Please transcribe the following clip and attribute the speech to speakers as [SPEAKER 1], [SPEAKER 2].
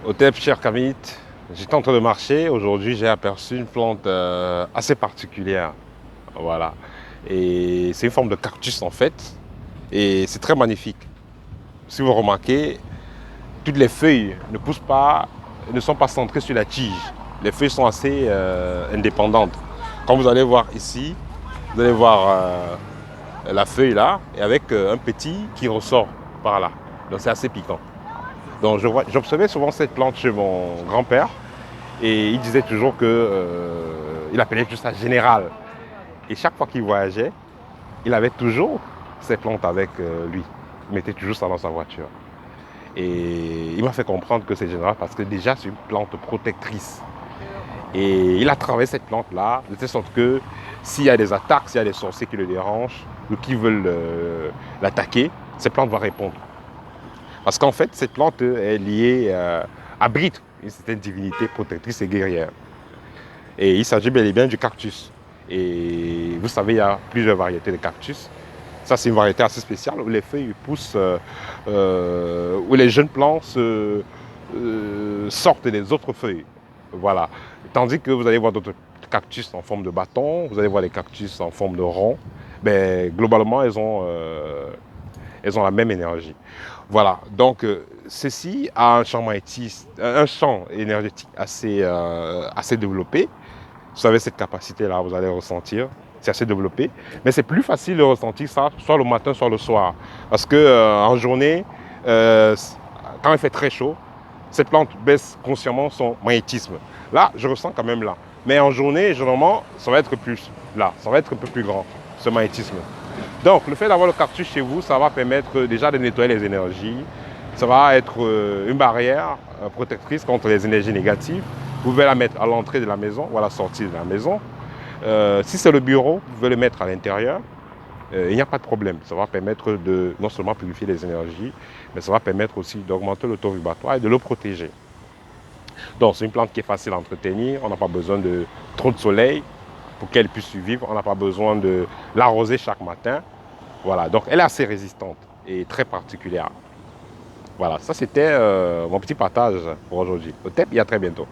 [SPEAKER 1] Au TEP, cher Kamit, j'étais en train de marcher. Aujourd'hui, j'ai aperçu une plante assez particulière. Voilà. Et c'est une forme de cactus en fait. Et c'est très magnifique. Si vous remarquez, toutes les feuilles ne poussent pas, ne sont pas centrées sur la tige. Les feuilles sont assez indépendantes. Quand vous allez voir ici, vous allez voir la feuille là, et avec un petit qui ressort par là. Donc c'est assez piquant. Donc j'observais souvent cette plante chez mon grand-père. Et il disait toujours que il appelait juste ça général. Et chaque fois qu'il voyageait, il avait toujours ses plantes avec lui. Il mettait toujours ça dans sa voiture. Et il m'a fait comprendre que c'est général parce que déjà c'est une plante protectrice. Et il a travaillé cette plante-là de telle sorte que s'il y a des attaques, s'il y a des sorciers qui le dérangent ou qui veulent l'attaquer, cette plante va répondre. Parce qu'en fait, cette plante est liée, abrite une certaine divinité protectrice et guerrière. Et il s'agit bel et bien du cactus. Et vous savez, il y a plusieurs variétés de cactus. Ça, c'est une variété assez spéciale où les feuilles poussent, où les jeunes plants sortent des autres feuilles. Voilà. Tandis que vous allez voir d'autres cactus en forme de bâton, vous allez voir des cactus en forme de rond. Mais globalement, elles ont la même énergie. Voilà. Donc, ceci a un champ énergétique assez développé. Vous avez cette capacité-là, vous allez ressentir. C'est assez développé. Mais c'est plus facile de ressentir ça, soit le matin, soit le soir. Parce que en journée, euh, quand il fait très chaud, cette plante baisse consciemment son magnétisme. Là, je ressens quand même là. Mais en journée, généralement, ça va être plus là. Ça va être un peu plus grand, ce magnétisme. Donc, le fait d'avoir le cactus chez vous, ça va permettre déjà de nettoyer les énergies. Ça va être une barrière protectrice contre les énergies négatives. Vous pouvez la mettre à l'entrée de la maison ou à la sortie de la maison. Si c'est le bureau, vous pouvez le mettre à l'intérieur. Il n'y a pas de problème. Ça va permettre de non seulement purifier les énergies, mais ça va permettre aussi d'augmenter le taux vibratoire et de le protéger. Donc, c'est une plante qui est facile à entretenir. On n'a pas besoin de trop de soleil pour qu'elle puisse survivre. On n'a pas besoin de l'arroser chaque matin. Voilà, donc elle est assez résistante et très particulière. Voilà, ça c'était mon petit partage pour aujourd'hui. Au TEP, et à très bientôt.